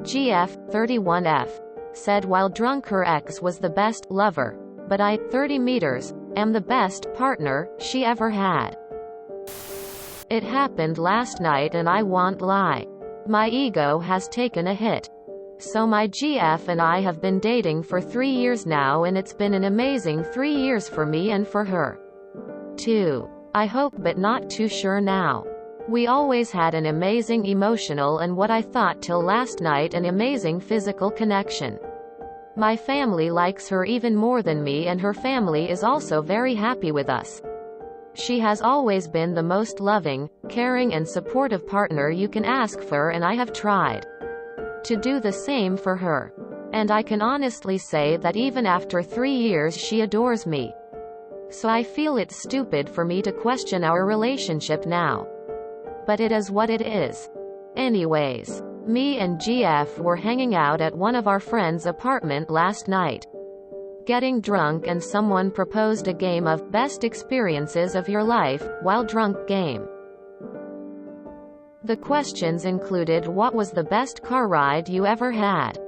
GF, 31F, said while drunk her ex was the best lover, but I, 30 meters, am the best partner she ever had. It happened last night and I won't lie. My ego has taken a hit. So my GF and I have been dating for 3 years now and it's been an amazing 3 years for me and for her too. I hope but not too sure now. We always had an amazing emotional and what I thought till last night an amazing physical connection. My family likes her even more than me and her family is also very happy with us. She has always been the most loving, caring and supportive partner you can ask for and I have tried to do the same for her. And I can honestly say that even after 3 years she adores me. So I feel it's stupid for me to question our relationship now. But it is what it is. Anyways, me and GF were hanging out at one of our friends' apartment last night. Getting drunk and someone proposed a game of best experiences of your life while drunk game. The questions included what was the best car ride you ever had,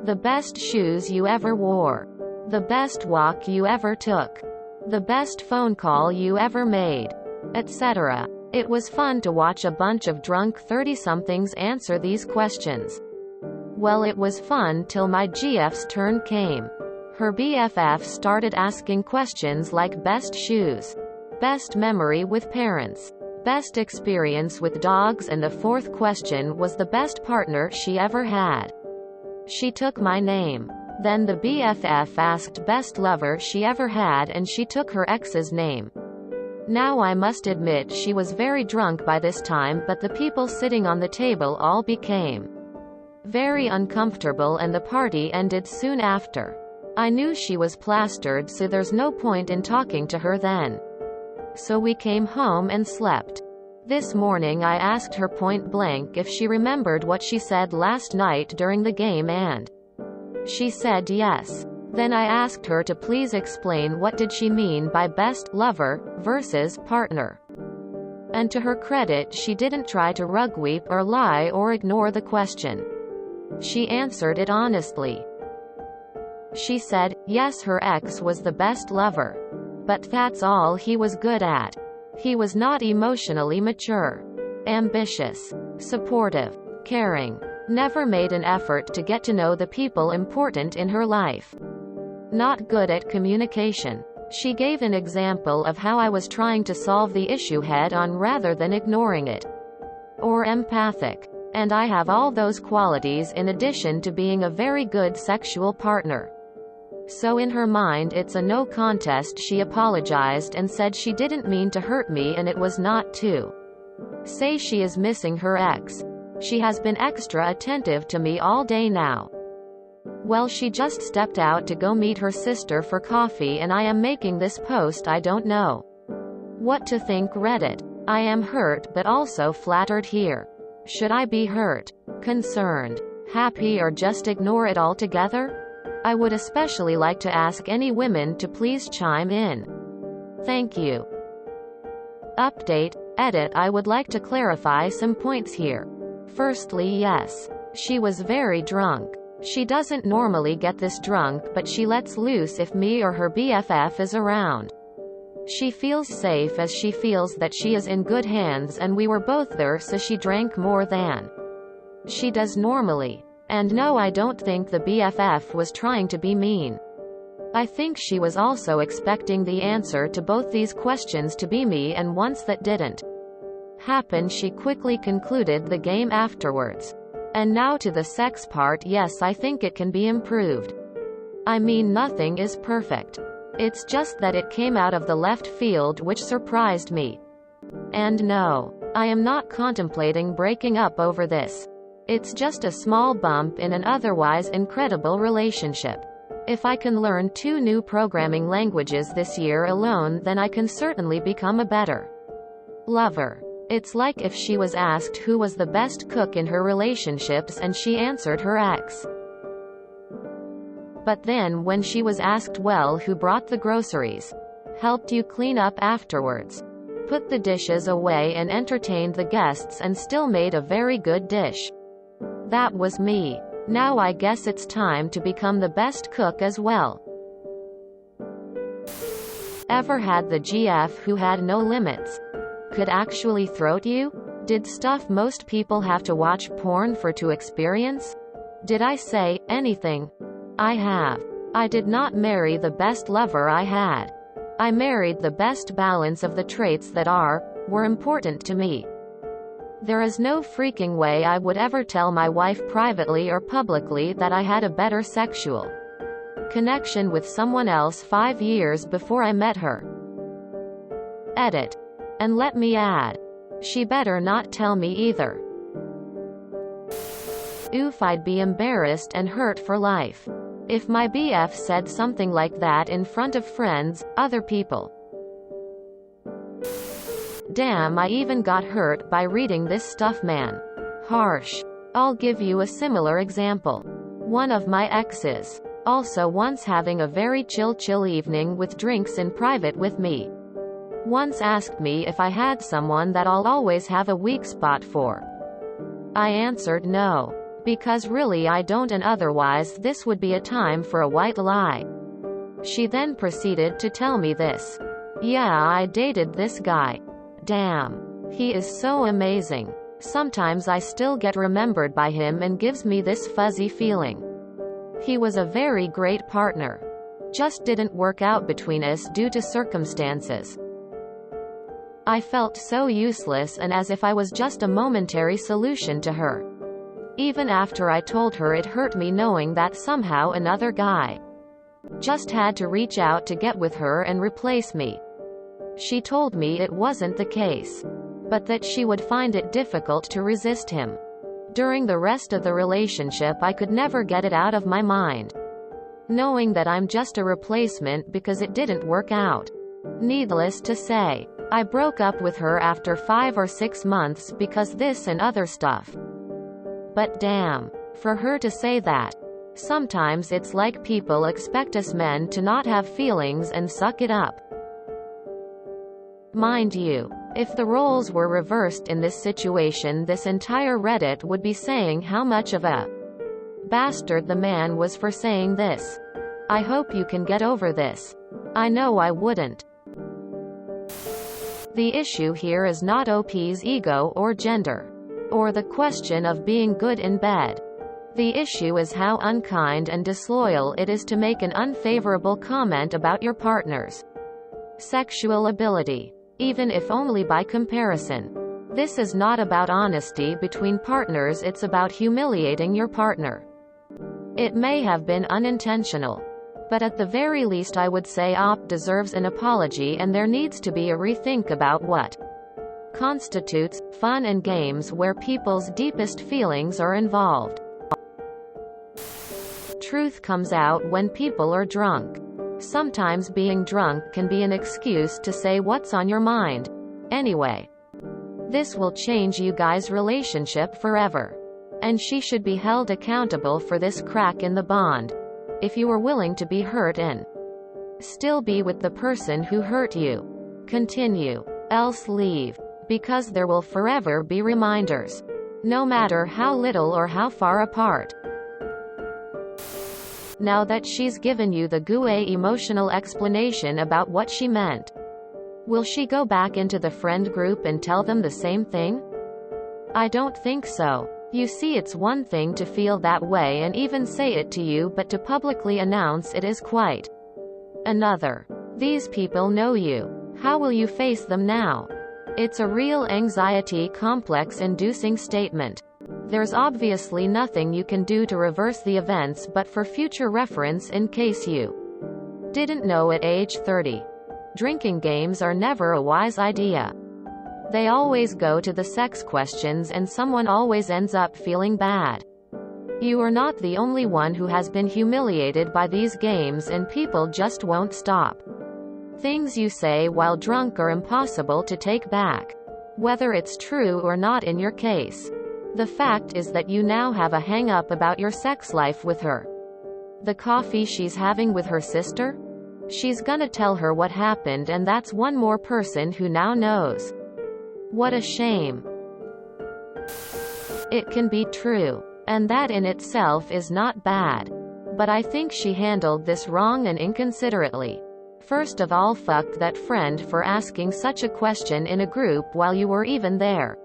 the best shoes you ever wore, the best walk you ever took, the best phone call you ever made, etc. It was fun to watch a bunch of drunk 30-somethings answer these questions. Well, it was fun till my GF's turn came. Her BFF started asking questions like best shoes, best memory with parents, best experience with dogs, and the fourth question was the best partner she ever had. She took my name. Then the BFF asked best lover she ever had and she took her ex's name. Now I must admit she was very drunk by this time, but the people sitting on the table all became very uncomfortable and the party ended soon after. I knew she was plastered, so there's no point in talking to her then. So we came home and slept. This morning I asked her point blank if she remembered what she said last night during the game and she said yes. Then I asked her to please explain what did she mean by best lover versus partner. And to her credit, she didn't try to rugweep or lie or ignore the question. She answered it honestly. She said, yes, her ex was the best lover. But that's all he was good at. He was not emotionally mature, ambitious, supportive, caring, never made an effort to get to know the people important in her life. Not good at communication. She gave an example of how I was trying to solve the issue head on rather than ignoring it. Or empathic. And I have all those qualities in addition to being a very good sexual partner. So in her mind it's a no contest. She apologized and said she didn't mean to hurt me and it was not to say she is missing her ex. She has been extra attentive to me all day now. Well, she just stepped out to go meet her sister for coffee and I am making this post. I don't know what to think. Reddit. I am hurt but also flattered here. Should I be hurt, concerned, happy, or just ignore it altogether? I would especially like to ask any women to please chime in. Thank you. Update. Edit. I would like to clarify some points here. Firstly, yes, she was very drunk. She doesn't normally get this drunk, but she lets loose if me or her BFF is around. She feels safe as she feels that she is in good hands and we were both there, so she drank more than she does normally. And no, I don't think the BFF was trying to be mean. I think she was also expecting the answer to both these questions to be me, and once that didn't happen, she quickly concluded the game afterwards. And now to the sex part. Yes, I think it can be improved. I mean, nothing is perfect. It's just that it came out of the left field, which surprised me. And no, I am not contemplating breaking up over this. It's just a small bump in an otherwise incredible relationship. If I can learn 2 new programming languages this year alone, then I can certainly become a better lover. It's like if she was asked who was the best cook in her relationships and she answered her ex. But then when she was asked, well, who brought the groceries, helped you clean up afterwards, put the dishes away and entertained the guests and still made a very good dish, That was me. Now I guess it's time to become the best cook as well. Ever had the GF who had no limits? Could actually throat you? Did stuff most people have to watch porn for to experience? Did I say anything? I have. I did not marry the best lover I had. I married the best balance of the traits that were important to me. There is no freaking way I would ever tell my wife privately or publicly that I had a better sexual connection with someone else 5 years before I met her. Edit. And let me add, she better not tell me either. Oof, I'd be embarrassed and hurt for life. If my BF said something like that in front of friends, other people. Damn, I even got hurt by reading this stuff, man. Harsh. I'll give you a similar example. One of my exes, also once having a very chill evening with drinks in private with me, once asked me if I had someone that I'll always have a weak spot for. I answered no, because really I don't, and otherwise this would be a time for a white lie. She then proceeded to tell me this. Yeah, I dated this guy. Damn. He is so amazing. Sometimes I still get remembered by him and gives me this fuzzy feeling. He was a very great partner. Just didn't work out between us due to circumstances. I felt so useless and as if I was just a momentary solution to her. Even after I told her, it hurt me knowing that somehow another guy just had to reach out to get with her and replace me. She told me it wasn't the case, but that she would find it difficult to resist him. During the rest of the relationship I could never get it out of my mind, knowing that I'm just a replacement because it didn't work out. Needless to say, I broke up with her after 5 or 6 months because this and other stuff. But damn, for her to say that. Sometimes it's like people expect us men to not have feelings and suck it up. Mind you, if the roles were reversed in this situation, this entire Reddit would be saying how much of a bastard the man was for saying this. I hope you can get over this. I know I wouldn't. The issue here is not OP's ego or gender, or the question of being good in bed. The issue is how unkind and disloyal it is to make an unfavorable comment about your partner's sexual ability, even if only by comparison. This is not about honesty between partners, it's about humiliating your partner. It may have been unintentional, but at the very least I would say OP deserves an apology and there needs to be a rethink about what constitutes fun and games where people's deepest feelings are involved. Truth comes out when people are drunk. Sometimes being drunk can be an excuse to say what's on your mind. Anyway, this will change you guys' relationship forever. And she should be held accountable for this crack in the bond. If you are willing to be hurt and still be with the person who hurt you, continue. Else leave. Because there will forever be reminders, no matter how little or how far apart. Now that she's given you the gooey emotional explanation about what she meant, will she go back into the friend group and tell them the same thing? I don't think so. You see, it's one thing to feel that way and even say it to you, but to publicly announce it is quite another. These people know you. How will you face them now? It's a real anxiety complex-inducing statement. There's obviously nothing you can do to reverse the events, but for future reference, in case you didn't know at age 30, drinking games are never a wise idea. They always go to the sex questions and someone always ends up feeling bad. You are not the only one who has been humiliated by these games, and people just won't stop. Things you say while drunk are impossible to take back, whether it's true or not in your case. The fact is that you now have a hang-up about your sex life with her. The coffee she's having with her sister? She's gonna tell her what happened, and that's one more person who now knows. What a shame. It can be true. And that in itself is not bad. But I think she handled this wrong and inconsiderately. First of all, fuck that friend for asking such a question in a group while you were even there.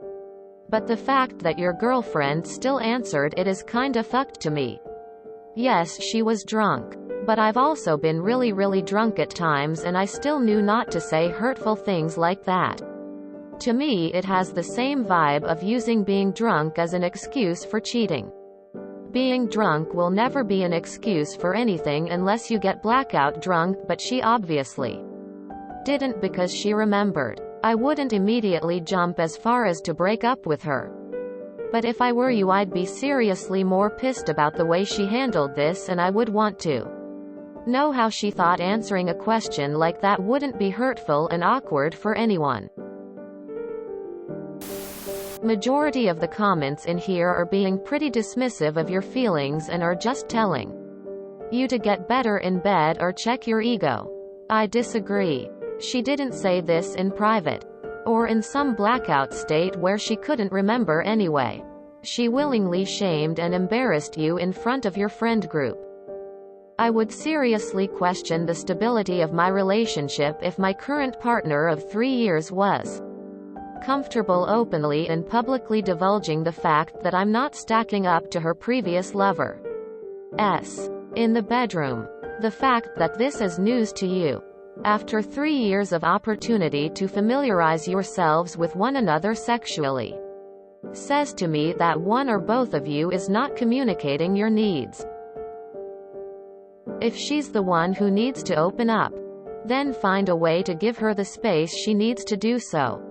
But the fact that your girlfriend still answered it is kinda fucked to me. Yes, she was drunk. But I've also been really drunk at times, and I still knew not to say hurtful things like that. To me, it has the same vibe of using being drunk as an excuse for cheating. Being drunk will never be an excuse for anything unless you get blackout drunk, but she obviously didn't because she remembered. I wouldn't immediately jump as far as to break up with her. But if I were you, I'd be seriously more pissed about the way she handled this, and I would want to know how she thought answering a question like that wouldn't be hurtful and awkward for anyone. Majority of the comments in here are being pretty dismissive of your feelings and are just telling you to get better in bed or check your ego. I disagree. She didn't say this in private, or in some blackout state where she couldn't remember anyway. She willingly shamed and embarrassed you in front of your friend group. I would seriously question the stability of my relationship if my current partner of 3 years was comfortable openly and publicly divulging the fact that I'm not stacking up to her previous lover. In the bedroom. The fact that this is news to you, after 3 years of opportunity to familiarize yourselves with one another sexually, says to me that one or both of you is not communicating your needs. If she's the one who needs to open up, then find a way to give her the space she needs to do so.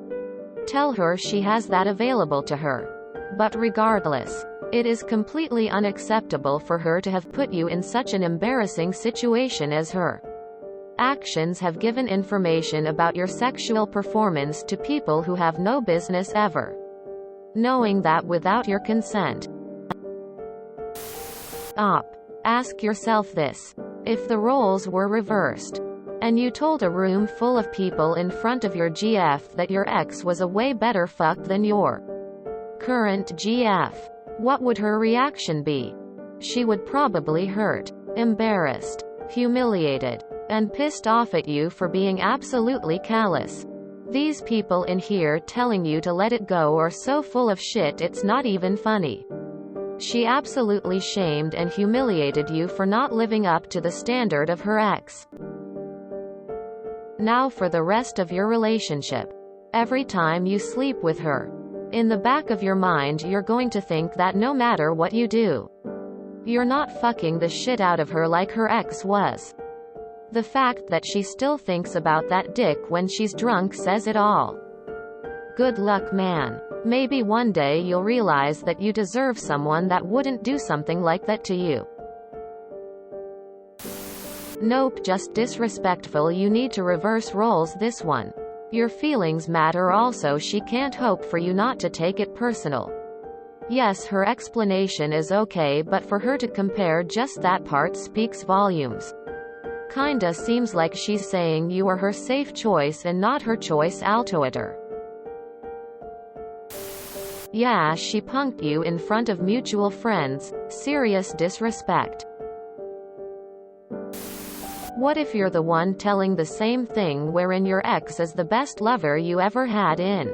Tell her she has that available to her. But regardless, it is completely unacceptable for her to have put you in such an embarrassing situation as her actions have given information about your sexual performance to people who have no business ever knowing that without your consent. Ask yourself this. If the roles were reversed, and you told a room full of people in front of your GF that your ex was a way better fuck than your current GF, what would her reaction be? She would probably hurt, embarrassed, humiliated, and pissed off at you for being absolutely callous. These people in here telling you to let it go are so full of shit it's not even funny. She absolutely shamed and humiliated you for not living up to the standard of her ex. Now for the rest of your relationship. Every time you sleep with her, in the back of your mind you're going to think that no matter what you do, you're not fucking the shit out of her like her ex was. The fact that she still thinks about that dick when she's drunk says it all. Good luck, man. Maybe one day you'll realize that you deserve someone that wouldn't do something like that to you. Nope, just disrespectful. You need to reverse roles this one. Your feelings matter also. She can't hope for you not to take it personal. Yes, her explanation is okay, but for her to compare just that part speaks volumes. Kinda seems like she's saying you are her safe choice and not her choice altoider. Yeah, she punked you in front of mutual friends. Serious disrespect. What if you're the one telling the same thing wherein your ex is the best lover you ever had in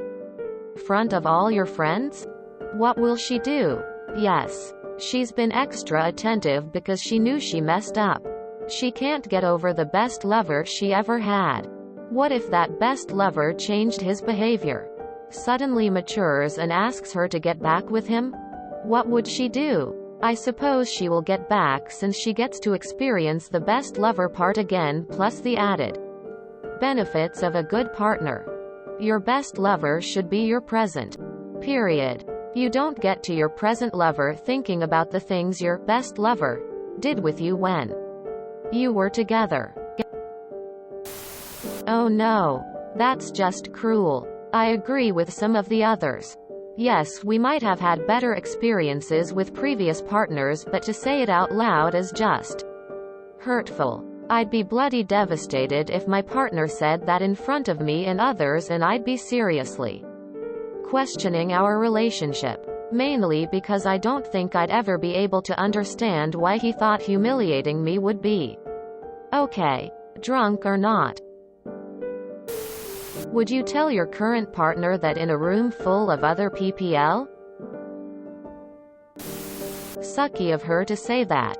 front of all your friends? What will she do? Yes, she's been extra attentive because she knew she messed up. She can't get over the best lover she ever had. What if that best lover changed his behavior, suddenly matures and asks her to get back with him? What would she do? I suppose she will get back since she gets to experience the best lover part again, plus the added benefits of a good partner. Your best lover should be your present. Period. You don't get to your present lover thinking about the things your best lover did with you when you were together. Oh no. That's just cruel. I agree with some of the others. Yes, we might have had better experiences with previous partners, but to say it out loud is just hurtful. I'd be bloody devastated if my partner said that in front of me and others, and I'd be seriously questioning our relationship. Mainly because I don't think I'd ever be able to understand why he thought humiliating me would be. Okay. Drunk or not. Would you tell your current partner that in a room full of other PPL? Sucky of her to say that.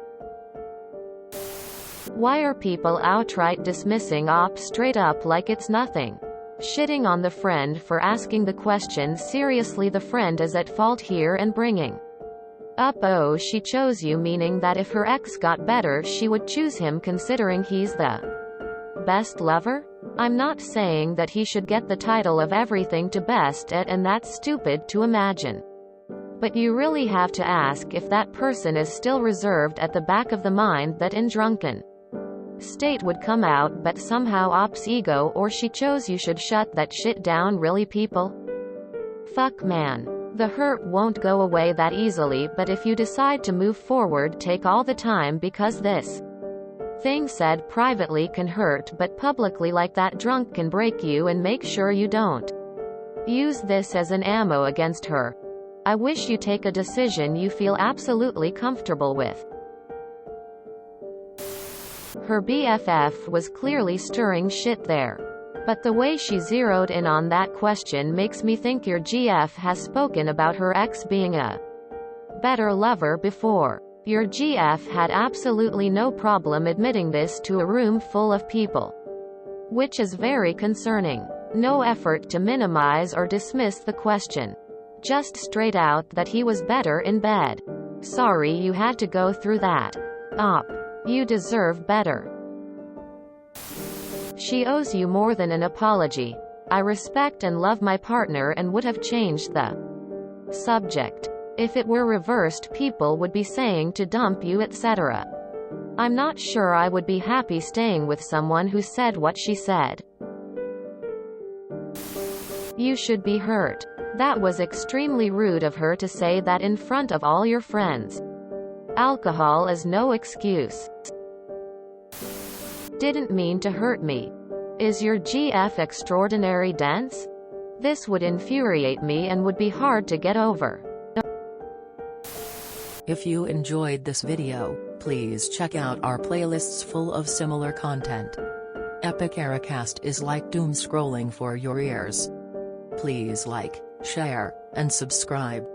Why are people outright dismissing ops straight up like it's nothing? Shitting on the friend for asking the question seriously. The friend is at fault here and bringing up oh she chose you, meaning that if her ex got better she would choose him considering he's the best lover? I'm not saying that he should get the title of everything to best at, and that's stupid to imagine. But you really have to ask if that person is still reserved at the back of the mind that in drunken state would come out, but somehow ops ego or she chose you should shut that shit down. Really, people? Fuck man. The hurt won't go away that easily, but if you decide to move forward, take all the time, because this thing said privately can hurt, but publicly like that drunk can break you, and make sure you don't use this as an ammo against her. I wish you take a decision you feel absolutely comfortable with. Her BFF was clearly stirring shit there. But the way she zeroed in on that question makes me think your GF has spoken about her ex being a better lover before. Your GF had absolutely no problem admitting this to a room full of people, which is very concerning. No effort to minimize or dismiss the question. Just straight out that he was better in bed. Sorry you had to go through that. Op. You deserve better. She owes you more than an apology. I respect and love my partner and would have changed the subject. If it were reversed, people would be saying to dump you, etc. I'm not sure I would be happy staying with someone who said what she said. You should be hurt. That was extremely rude of her to say that in front of all your friends. Alcohol is no excuse. Didn't mean to hurt me. Is your GF extraordinary dense? This would infuriate me and would be hard to get over. If you enjoyed this video, please check out our playlists full of similar content. Epic Ericast is like doom scrolling for your ears. Please like, share, and subscribe.